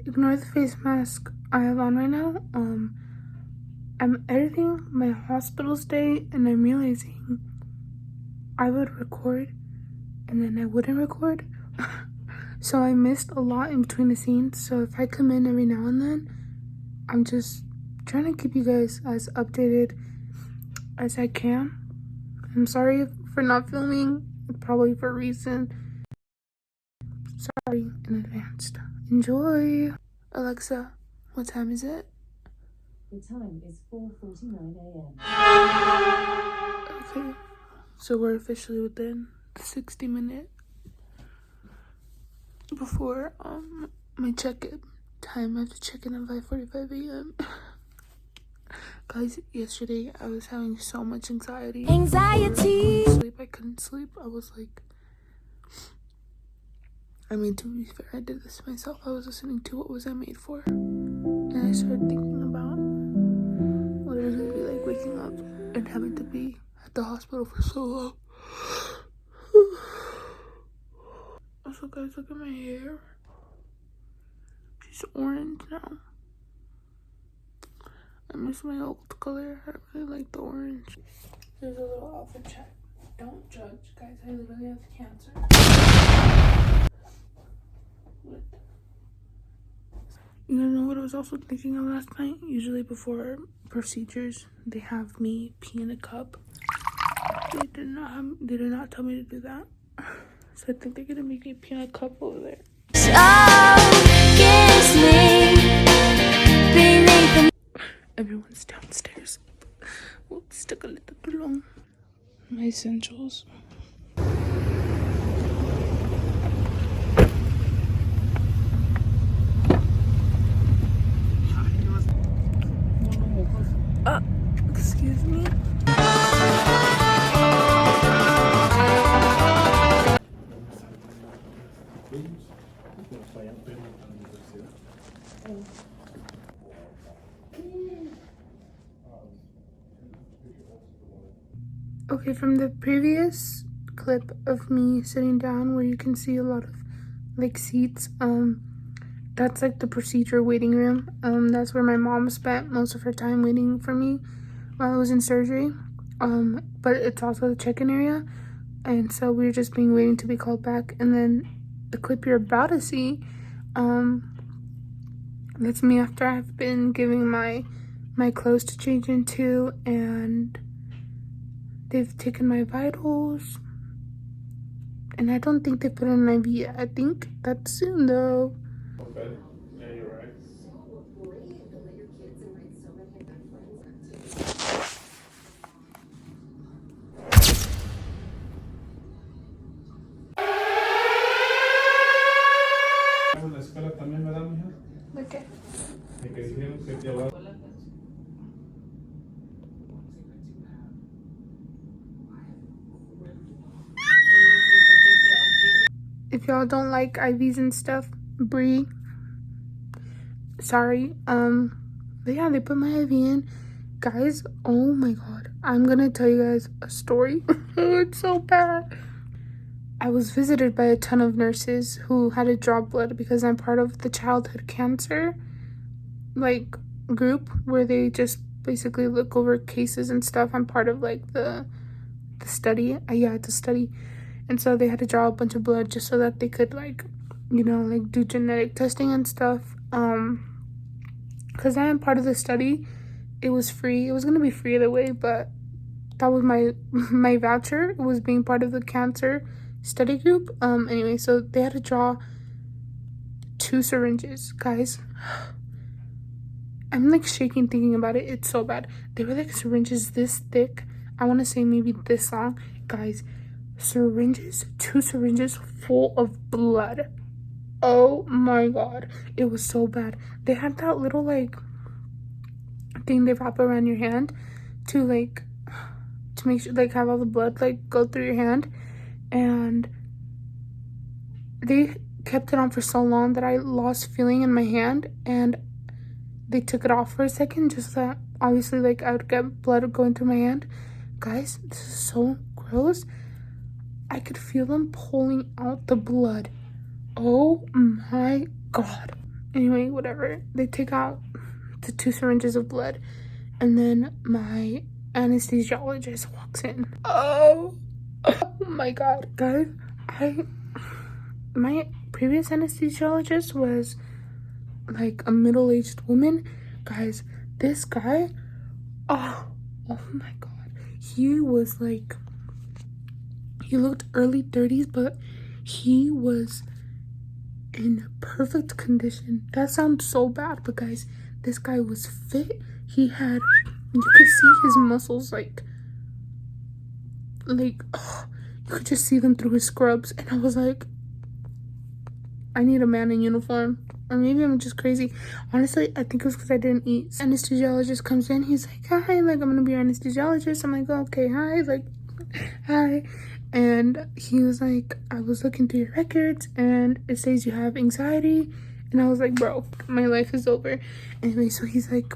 Ignore the face mask I have on right now. I'm editing my hospital stay and I'm realizing I would record and then I wouldn't record. So I missed a lot in between the scenes. So if I come in every now and then, I'm just trying to keep you guys as updated as I can. I'm sorry for not filming, probably for a reason. Sorry in advance. Enjoy. Alexa, what time is it? The time is 4:49 a.m. Okay, so we're officially within the 60-minute before my check-in time. I have to check in at 5:45 a.m. Guys, yesterday I was having so much anxiety. I couldn't sleep. I was like, I mean, to be fair, I did this myself. I was listening to What Was I Made For? And I started thinking about what it was gonna be like waking up and having to be at the hospital for so long. Also, guys, look at my hair. She's orange now. I miss my old color. I really like the orange. There's a little outfit check. Don't judge, guys. I literally have cancer. You know what I was also thinking of last night? Usually before procedures, they have me pee in a cup. They did not tell me to do that. So I think they're gonna make me pee in a cup over there. Kiss me beneath the... Everyone's downstairs. We'll stick a little too long. My essentials. Excuse me. Okay, from the previous clip of me sitting down where you can see a lot of like seats, that's like the procedure waiting room. That's where my mom spent most of her time waiting for me while I was in surgery. But it's also the check-in area, and so we were just waiting to be called back. And then the clip you're about to see, that's me after I've been giving my clothes to change into, and they've taken my vitals, and I don't think they put in an IV yet. I think that's soon though. Okay. Yeah, you're right. En la escuela también, ¿verdad, mija? ¿De qué? De que dijeron que te llevaba. If y'all don't like IVs and stuff, Bree, sorry. But yeah, they put my IV in. Guys, oh my god. I'm gonna tell you guys a story. It's so bad. I was visited by a ton of nurses who had to draw blood because I'm part of the childhood cancer like group where they just basically look over cases and stuff. I'm part of like the study. Yeah, it's a study. And so they had to draw a bunch of blood just so that they could like, you know, like do genetic testing and stuff. Because I am part of the study. It was free. It was gonna be free either way, but that was my voucher. It was being part of the cancer study group. Anyway, so they had to draw 2 syringes, guys. I'm like shaking thinking about it. It's so bad. They were like syringes this thick. I want to say maybe this long, guys. Syringes, 2 syringes full of blood. Oh my god, it was so bad. They had that little like thing they wrap around your hand to make sure like have all the blood like go through your hand, and they kept it on for so long that I lost feeling in my hand, and they took it off for a second just so that obviously like I would get blood going through my hand. Guys, this is so gross. I could feel them pulling out the blood. Oh my god. Anyway, whatever. They take out the 2 syringes of blood, and then my anesthesiologist walks in. Oh my god, guys. My previous anesthesiologist was like a middle-aged woman. Guys, this guy, oh my god. He was like, he looked early 30s, but he was in perfect condition. That sounds so bad, but guys, this guy was fit. He had, you could see his muscles like oh, you could just see them through his scrubs. And I was like, I need a man in uniform. Or maybe I'm just crazy. Honestly, I think it was because I didn't eat. Anesthesiologist comes in. He's like, hi, like, I'm gonna be your anesthesiologist. I'm like, okay, hi, like, hi. And he was like, I was looking through your records and it says you have anxiety. And I was like, bro, my life is over. Anyway, so he's like,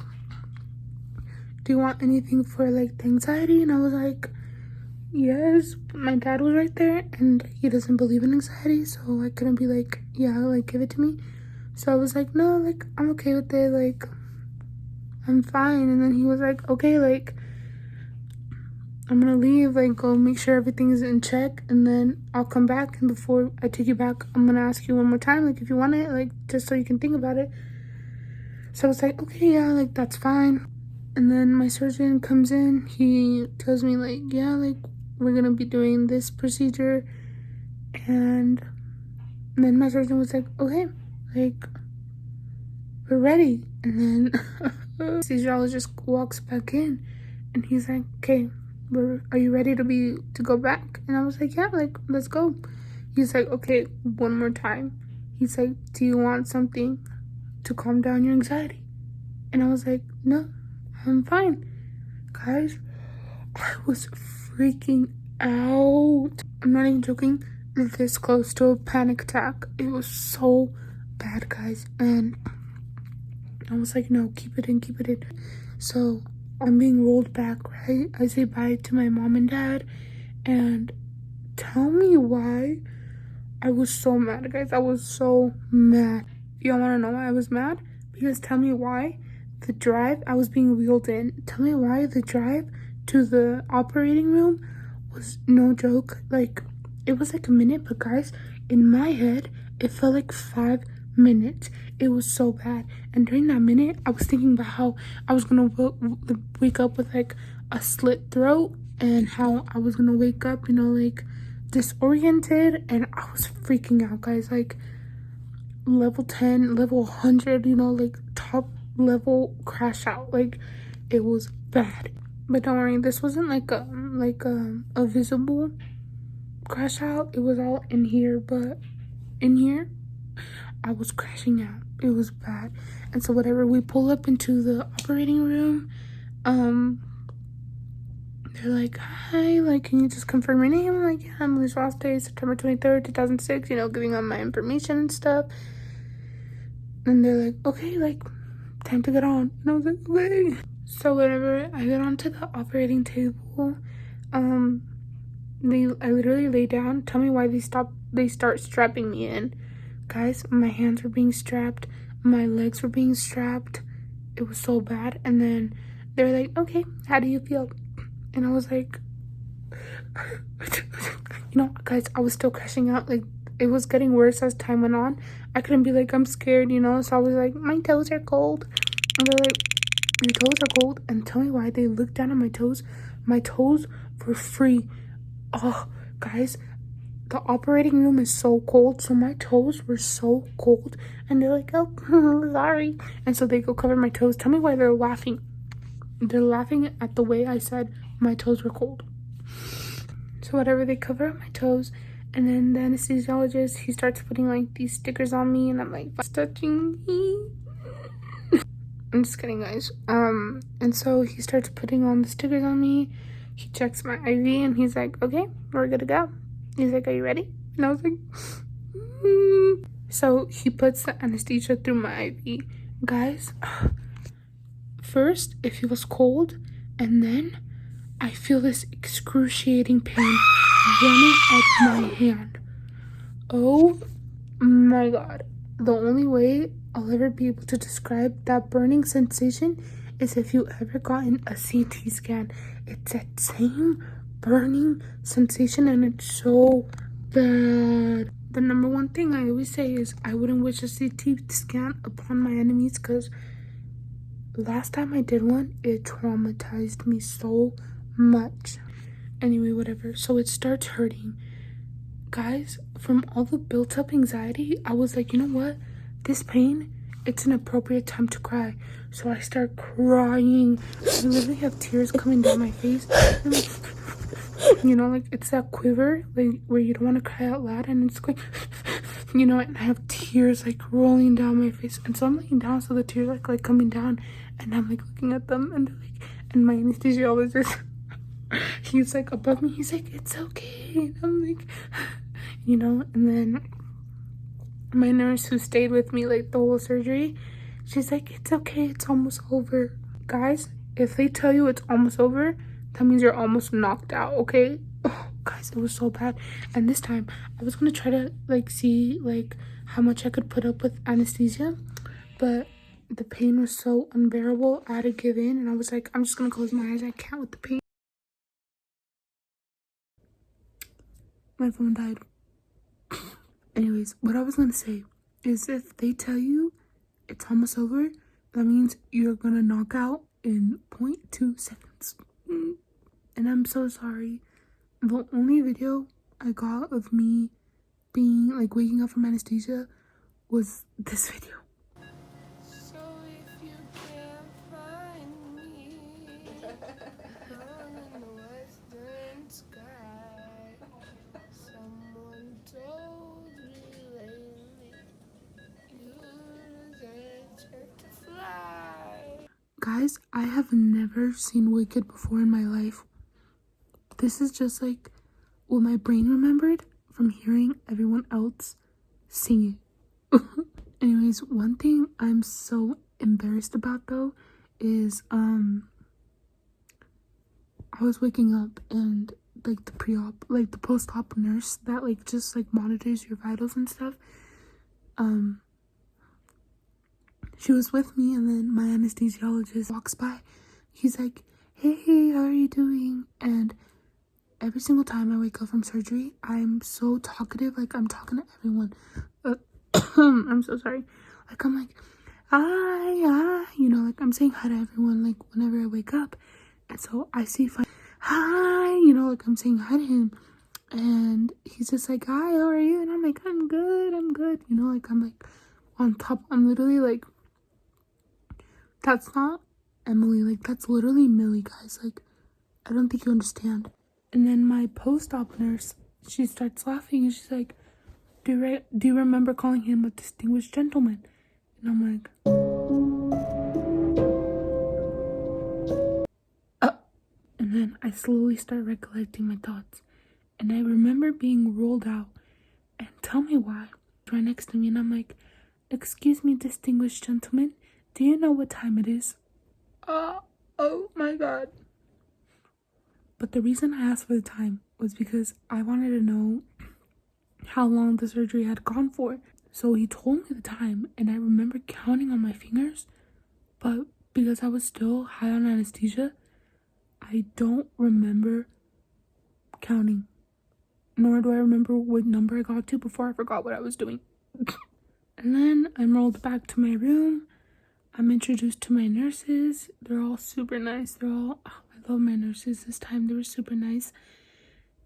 do you want anything for like the anxiety? And I was like, yes. But my dad was right there and he doesn't believe in anxiety, so I couldn't be like, yeah, like, give it to me. So I was like, no, like, I'm okay with it, like, I'm fine. And then he was like, okay, like, I'm gonna leave, like, go make sure everything's in check, and then I'll come back, and before I take you back, I'm gonna ask you one more time, like, if you want it, like, just so you can think about it. So I was like, okay, yeah, like, that's fine. And then my surgeon comes in, he tells me, like, yeah, like, we're gonna be doing this procedure, and then my surgeon was like, okay, like, we're ready. And then the anesthesiologist walks back in, and he's like, okay, are you ready to go back? And I was like, yeah, like, let's go. He's like, okay, one more time. He's like, do you want something to calm down your anxiety? And I was like, no, I'm fine. Guys, I was freaking out. I'm not even joking. This close to a panic attack. It was so bad, guys. And I was like, no, keep it in. So I'm being rolled back, right? I say bye to my mom and dad, and tell me why I was so mad, guys. I was so mad. Y'all want to know why I was mad? Because tell me why the drive, I was being wheeled in. Tell me why the drive to the operating room was no joke. Like, it was like a minute, but guys, in my head, it felt like 5 minutes. It was so bad. And during that minute, I was thinking about how I was gonna wake up with like a slit throat, and how I was gonna wake up, you know, like disoriented. And I was freaking out, guys. Like, level 10, level 100, you know, like top level crash out. Like, it was bad. But don't worry, this wasn't like a visible crash out. It was all in here, but in here I was crashing out. It was bad. And so whatever, we pull up into the operating room. They're like, hi, like, can you just confirm your name? I'm like, yeah, I'm Liz Roste, September 23rd, 2006, you know, giving them my information and stuff. And they're like, okay, like, time to get on. And I was like, okay. So whenever I get onto the operating table, I literally lay down. Tell me why they start strapping me in. Guys, my hands were being strapped, my legs were being strapped. It was so bad. And then they're like, okay, how do you feel? And I was like, you know, guys, I was still crashing out. Like, it was getting worse as time went on. I couldn't be like, I'm scared, you know. So I was like, my toes are cold. And they're like, your toes are cold. And tell me why they looked down at my toes. My toes were free. Oh, guys, the operating room is so cold, so my toes were so cold. And they're like, oh, sorry. And so they go cover my toes. Tell me why they're laughing. They're laughing at the way I said my toes were cold. So whatever, they cover up my toes. And then the anesthesiologist, he starts putting like these stickers on me, and I'm like, what's touching me? I'm just kidding, guys. And so he starts putting on the stickers on me. He checks my IV, and he's like, okay, we're good to go. He's like, are you ready? And I was like, So he puts the anesthesia through my IV. Guys, first it feels cold, and then I feel this excruciating pain running up my hand. Oh my god. The only way I'll ever be able to describe that burning sensation is if you ever gotten a CT scan. It's that same burning sensation and it's so bad. The number one thing I always say is I wouldn't wish a CT scan upon my enemies, because last time I did one, it traumatized me so much. Anyway, whatever. So it starts hurting. Guys, from all the built up anxiety, I was like, you know what? This pain, it's an appropriate time to cry. So I start crying. I literally have tears coming down my face. And like, you know, like it's that quiver like where you don't want to cry out loud, and it's like, you know, and I have tears like rolling down my face. And so I'm laying down, so the tears are like coming down, and I'm like looking at them, and like, and my anesthesiologist, he's like above me, he's like, it's okay. And I'm like, you know, and then my nurse who stayed with me like the whole surgery, she's like, it's okay, it's almost over. Guys, if they tell you it's almost over, that means you're almost knocked out, okay? Oh, guys, it was so bad. And this time I was gonna try to like see like how much I could put up with anesthesia, but the pain was so unbearable. I had to give in, and I was like, I'm just gonna close my eyes, I can't with the pain. My phone died. Anyways, what I was gonna say is if they tell you it's almost over, that means you're gonna knock out in 0.2 seconds. And I'm so sorry. The only video I got of me being like waking up from anesthesia was this video. So if you can't find me in the western sky, someone told me lately you deserve to fly. Guys, I have never seen Wicked before in my life. This is just like what my brain remembered from hearing everyone else sing it. Anyways, one thing I'm so embarrassed about though is I was waking up, and like the pre-op, like the post-op nurse that like just like monitors your vitals and stuff, she was with me, and then my anesthesiologist walks by. He's like, hey, how are you doing? And every single time I wake up from surgery, I'm so talkative. Like, I'm talking to everyone. I'm so sorry. Like, I'm like, hi, you know, like I'm saying hi to everyone, like whenever I wake up. And so I see, hi, you know, like I'm saying hi to him. And he's just like, hi, how are you? And I'm like, I'm good. You know, like I'm like on top. I'm literally like, that's not Emily. Like, that's literally Millie, guys. Like, I don't think you understand. And then my post-op nurse, she starts laughing, and she's like, do you remember calling him a distinguished gentleman? And I'm like, and then I slowly start recollecting my thoughts, and I remember being rolled out. And tell me why. Right next to me, and I'm like, excuse me, distinguished gentleman, do you know what time it is? Oh my god. But the reason I asked for the time was because I wanted to know how long the surgery had gone for. So he told me the time, and I remember counting on my fingers, but because I was still high on anesthesia, I don't remember counting. Nor do I remember what number I got to before I forgot what I was doing. And then I'm rolled back to my room. I'm introduced to my nurses. They're all super nice. I love my nurses this time. They were super nice.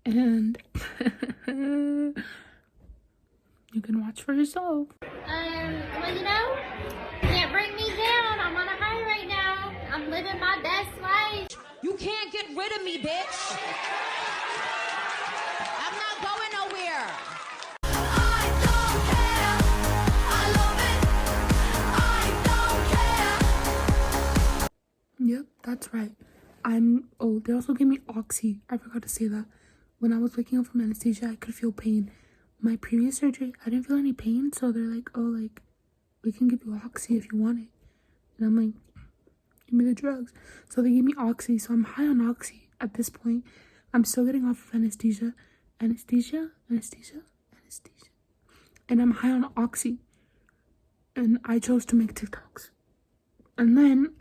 And you can watch for yourself. Well, you know, can't bring me down. I'm on a high right now. I'm living my best life. You can't get rid of me, bitch. I'm not going nowhere. I don't care. I love it. I don't care. Yep, that's right. They also gave me Oxy. I forgot to say that. When I was waking up from anesthesia, I could feel pain. My previous surgery, I didn't feel any pain, so they're like, oh, like, we can give you Oxy if you want it. And I'm like, give me the drugs. So they gave me Oxy, so I'm high on Oxy at this point. I'm still getting off of anesthesia. Anesthesia. And I'm high on Oxy. and I chose to make TikToks. And then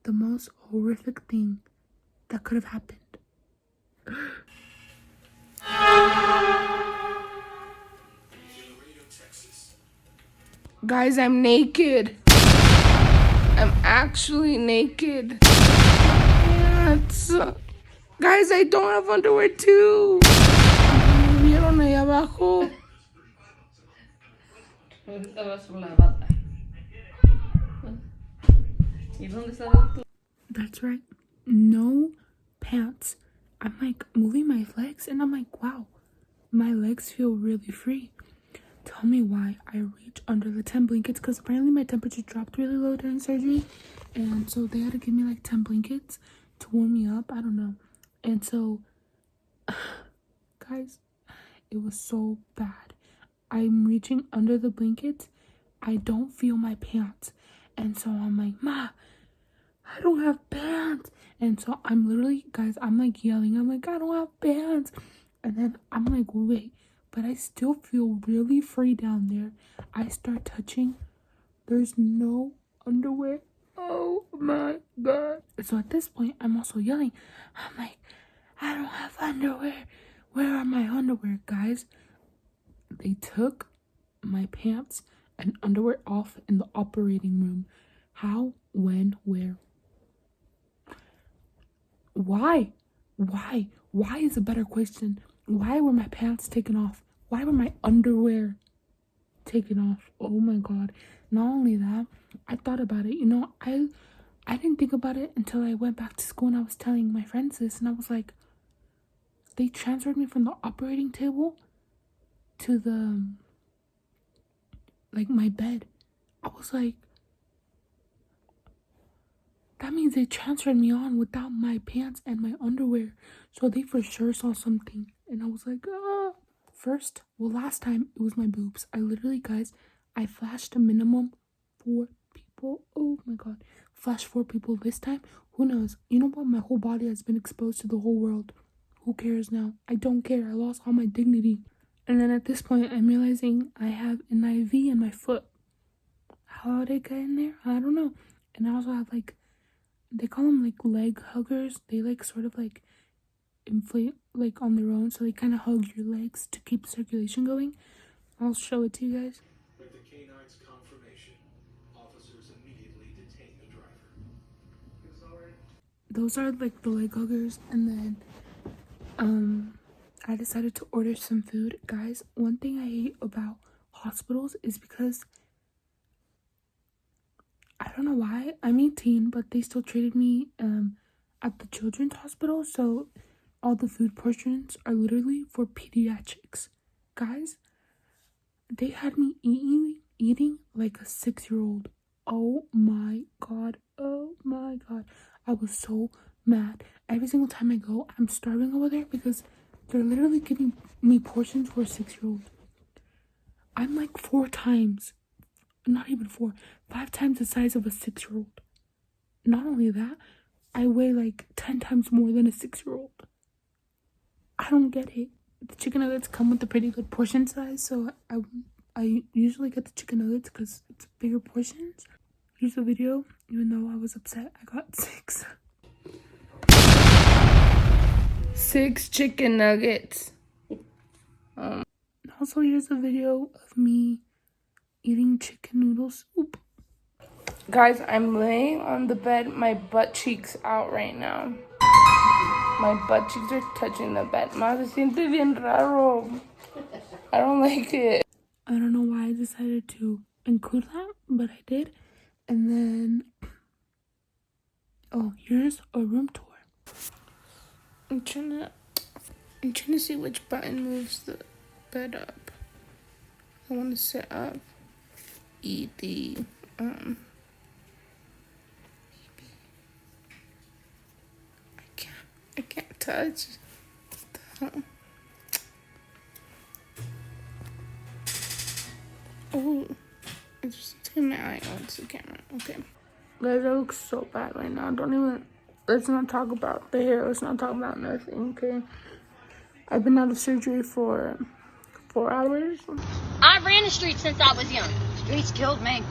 the most horrific thing that could have happened. Guys, I'm naked. I'm actually naked. Pants. Guys, I don't have underwear too. ¿Vieron ahí abajo? That's right. No pants. I'm like moving my legs and I'm like, wow, my legs feel really free. Tell me why I reach under the 10 blankets, because apparently my temperature dropped really low during surgery, and so they had to give me like 10 blankets to warm me up. I don't know. And so guys, it was so bad. I'm reaching under the blankets. I don't feel my pants, and so I'm like, Ma, I don't have pants. And so I'm literally, guys, I'm like yelling. I'm like, I don't have pants. And then I'm like, wait, but I still feel really free down there. I start touching. There's no underwear. Oh my God. So at this point, I'm also yelling. I'm like, I don't have underwear. Where are my underwear, guys? They took my pants and underwear off in the operating room. How, when, where? Why? Why is a better question. Why were my pants taken off? Why were my underwear taken off? Oh my God. Not only that, I thought about it. You know, I didn't think about it until I went back to school and I was telling my friends this, and I was like, they transferred me from the operating table to the, like, my bed. I was like, that means they transferred me on without my pants and my underwear. So they for sure saw something. And I was like, ah. Last time it was my boobs. I literally, guys, I flashed a minimum 4 people. Oh my God. Flashed 4 people. This time, who knows? You know what? My whole body has been exposed to the whole world. Who cares now? I don't care. I lost all my dignity. And then at this point, I'm realizing I have an IV in my foot. How did it get in there? I don't know. And I also have like, they call them like leg huggers. They like sort of like inflate like on their own, so they kind of hug your legs to keep circulation going. I'll show it to you guys. With the canine's confirmation, officers immediately detain the driver. Those are like the leg huggers. And then I decided to order some food. Guys, one thing I hate about hospitals is because I don't know why, I'm 18, but they still treated me at the children's hospital, so all the food portions are literally for pediatrics. Guys, they had me eating like a 6-year-old. Oh my God. I was so mad. Every single time I go, I'm starving over there because they're literally giving me portions for a 6-year-old. I'm like 4 times, not even 4, 5 times the size of a 6-year-old. Not only that, I weigh like 10 times more than a 6-year-old. I don't get it. The chicken nuggets come with a pretty good portion size, so I usually get the chicken nuggets because it's bigger portions. Here's the video. Even though I was upset, I got 6. 6 chicken nuggets. Also, here's a video of me eating chicken noodle soup. Guys, I'm laying on the bed, my butt cheeks out right now. My butt cheeks are touching the bed. Ma, se siente bien raro. I don't like it. I don't know why I decided to include that, but I did. And then, oh, here's a room tour. I'm trying to see which button moves the bed up. I want to sit up. ED. I can't touch. Oh, I just taking my eye. Oh, it's the camera. Okay. Guys, I look so bad right now. Let's not talk about the hair. Let's not talk about nothing, okay? I've been out of surgery for 4 hours. I ran the streets since I was young. streets killed me.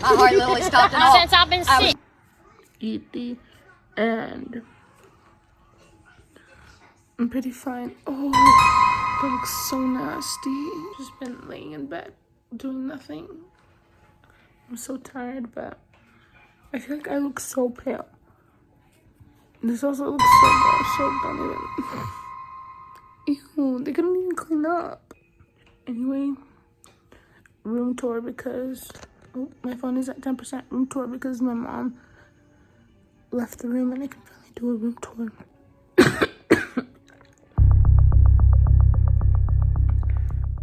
My heart literally stopped and all. Since I've been sick. Eat and I'm pretty fine. Oh, that looks so nasty. Just been laying in bed doing nothing. I'm so tired, but I feel like I look so pale. This also looks so gross, so don't even. Ew, they couldn't even clean up. Anyway, room tour because my phone is at 10%. Room tour because my mom left the room and I can finally do a room tour.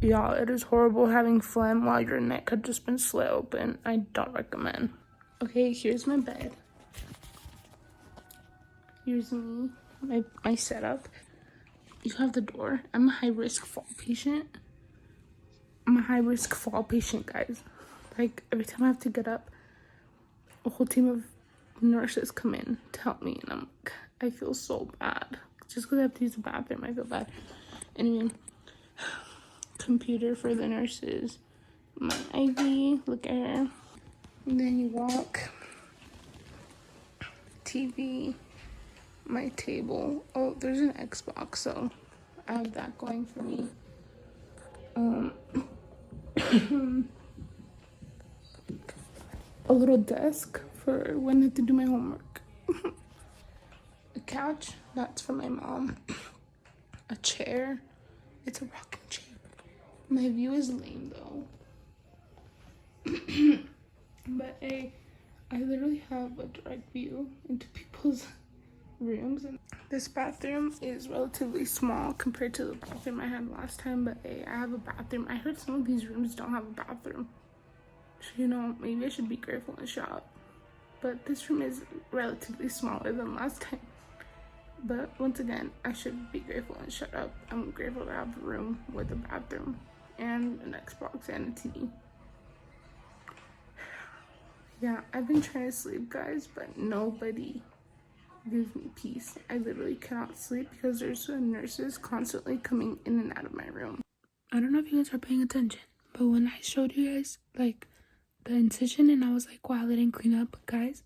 Y'all, it is horrible having phlegm while your neck had just been slit open. I don't recommend. Okay, here's my bed. Here's me, my setup. You have the door. I'm a high-risk fall patient. I'm a high-risk fall patient, guys. Like, every time I have to get up, a whole team of nurses come in to help me. And I feel so bad. Just because I have to use the bathroom, I feel bad. Anyway, computer for the nurses. My IV, look at her. And then you walk. TV. My table. Oh, there's an Xbox, so I have that going for me. A little desk for when I have to do my homework. A couch, that's for my mom. A chair, it's a rocking chair. My view is lame though. But I literally have a direct view into people's rooms, and this bathroom is relatively small compared to the bathroom I had last time, but I have a bathroom. I heard some of these rooms don't have a bathroom, so you know, maybe I should be grateful and shop. But this room is relatively smaller than last time, but once again, I should be grateful and shut up. I'm grateful to have a room with a bathroom and an Xbox and a TV. Yeah, I've been trying to sleep, guys, but nobody gives me peace. I literally cannot sleep because there's nurses constantly coming in and out of my room. I don't know if you guys are paying attention, but when I showed you guys like the incision and I was like, wow, they didn't clean up, guys,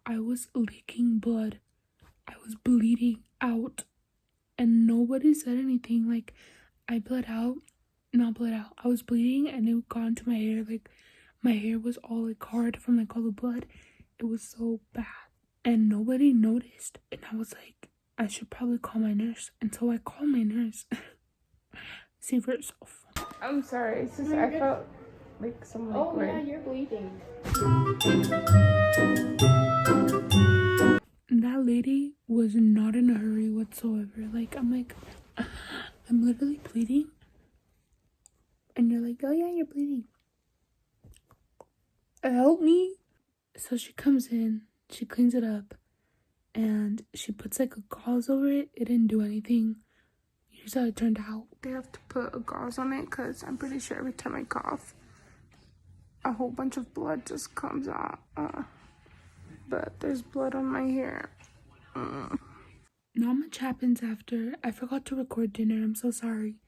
I was leaking blood. I was bleeding out and nobody said anything. Like, I I was bleeding and it got into my hair. Like, my hair was all like hard from like all the blood. It was so bad. And nobody noticed. And I was like, I should probably call my nurse. And so I called my nurse. See for yourself. I'm sorry. It's just I felt like some liquid. Oh yeah, you're bleeding. That lady was not in a hurry whatsoever. Like, I'm literally bleeding. And you're like, oh yeah, you're bleeding. Help me. So she comes in. She cleans it up and she puts like a gauze over it. It didn't do anything. Here's how it turned out. They have to put a gauze on it because I'm pretty sure every time I cough, a whole bunch of blood just comes out. But there's blood on my hair. Not much happens after. I forgot to record dinner. I'm so sorry.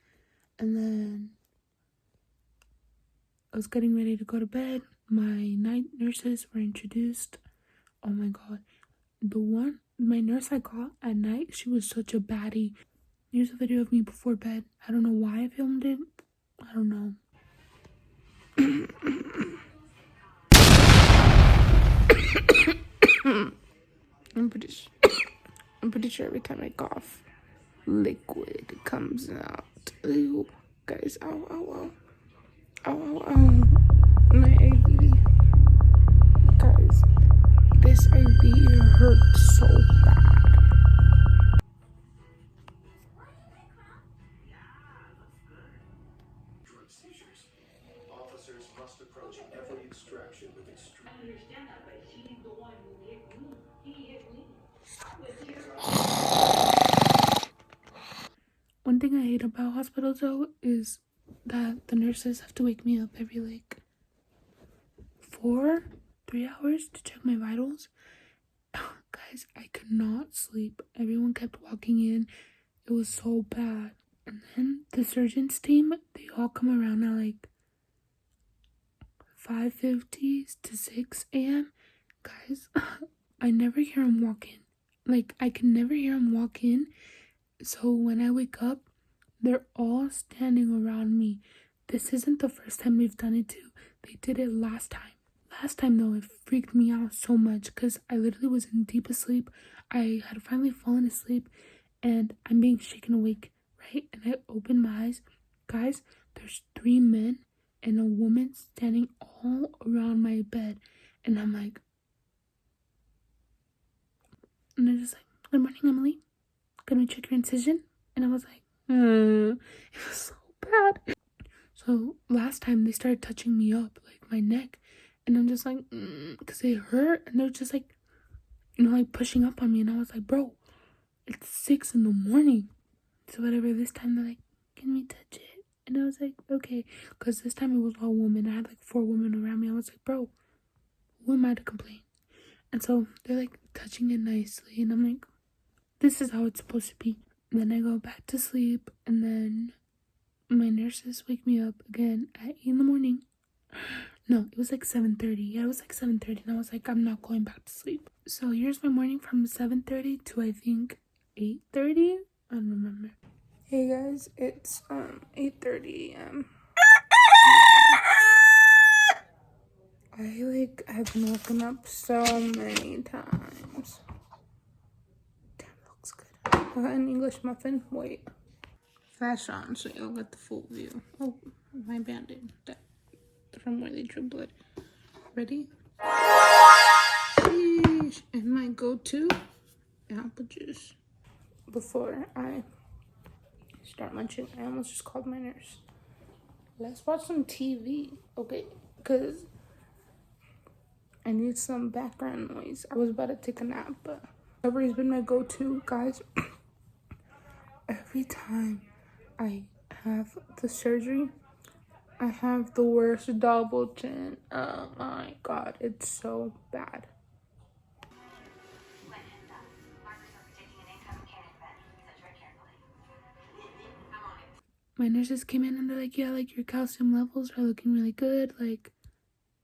And then I was getting ready to go to bed. My night nurses were introduced. Oh my god. My nurse I got at night, she was such a baddie. Here's a video of me before bed. I don't know why I filmed it. I don't know. I'm pretty sure every time I cough, liquid comes out. Ew. Guys, ow, ow, ow. Ow, ow, ow. My IV. Guys, this IV hurts so bad. Drug seizures. Officers must approach every extraction with extreme. One thing I hate about hospitals though is that the nurses have to wake me up every like 3 hours to check my vitals. Guys, I could not sleep. Everyone kept walking in. It was so bad. And then the surgeon's team, they all come around at like 5:50 to 6 a.m. Guys, I never hear him walk in. Like, I can never hear him walk in. So when I wake up, they're all standing around me. This isn't the first time they've done it too. They did it last time. Last time though, it freaked me out so much because I literally was in deepest sleep. I had finally fallen asleep and I'm being shaken awake, right? And I open my eyes. Guys, there's 3 men and a woman standing all around my bed. And I'm like, and they're just like, "Good morning, Emily. Can we check your incision?" And I was like, it was so bad. So last time they started touching me up, like my neck, and I'm just like, because they hurt, and they're just like, like pushing up on me, and I was like, bro, it's 6 a.m. So whatever. This time they're like, can we touch it? And I was like, okay, because this time it was all women. I had like 4 women around me. I was like, bro, who am I to complain? And so they're like touching it nicely, and I'm like, this is how it's supposed to be. And then I go back to sleep, and then my nurses wake me up again at 8 a.m. No, it was like 7:30. Yeah, it was like 7:30, and I was like, I'm not going back to sleep. So here's my morning from 7:30 to I think 8:30. I don't remember. Hey guys, it's 8:30 a.m. I have been woken up so many times. Damn, that looks good. I got an English muffin. Wait. Flash on so you'll get the full view. Oh, my band-aid. That from where they drew blood. Ready? Sheesh. And my go-to, apple juice. Before I start munching, I almost just called my nurse. Let's watch some TV, okay? Because I need some background noise. I was about to take a nap, but recovery's been my go-to, guys. Every time I have the surgery, I have the worst double chin. Oh my god, it's so bad. My nurses came in and they're like, yeah, like your calcium levels are looking really good. Like,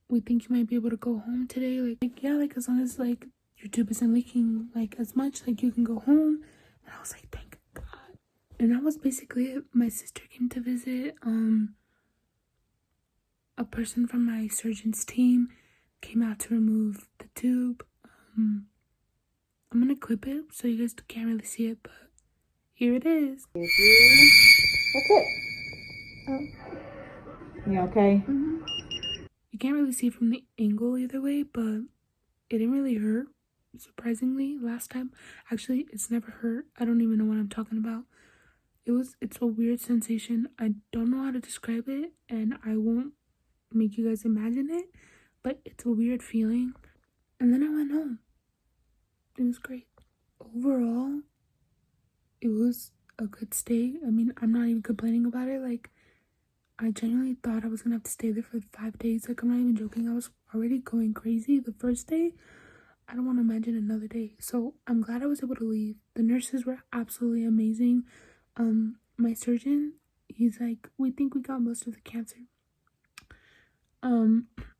we think you might be able to go home today. Like yeah, like as long as like your tube isn't leaking like as much, like you can go home. And I was like, thank God. And that was basically it. My sister came to visit. A person from my surgeon's team came out to remove the tube. I'm gonna clip it so you guys can't really see it, but here it is. That's it. You okay? You can't really see from the angle either way, but it didn't really hurt, surprisingly. Last time, actually, it's never hurt. I don't even know what I'm talking about. It's a weird sensation. I don't know how to describe it, and I won't make you guys imagine it, but it's a weird feeling. And then I went home. It was great. Overall, it was a good stay. I mean, I'm not even complaining about it. Like, I genuinely thought I was gonna have to stay there for 5 days. Like, I'm not even joking. I was already going crazy the first day. I don't want to imagine another day. So I'm glad I was able to leave. The nurses were absolutely amazing. My surgeon, he's like, we think we got most of the cancer.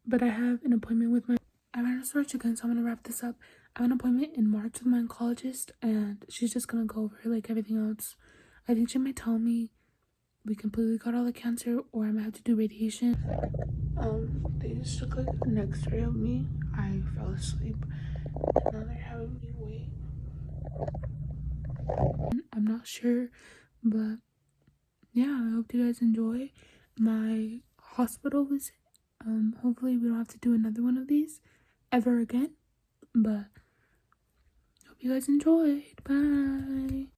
But I have an appointment with I ran a storage again, so I'm gonna wrap this up. I have an appointment in March with my oncologist, and she's just gonna go over like everything else. I think she might tell me we completely got all the cancer, or I might have to do radiation. They just took like an X-ray of me. I fell asleep, and now they're having me wait. I'm not sure, but yeah, I hope you guys enjoy my hospital visit. Hopefully we don't have to do another one of these ever again, but hope you guys enjoyed. Bye.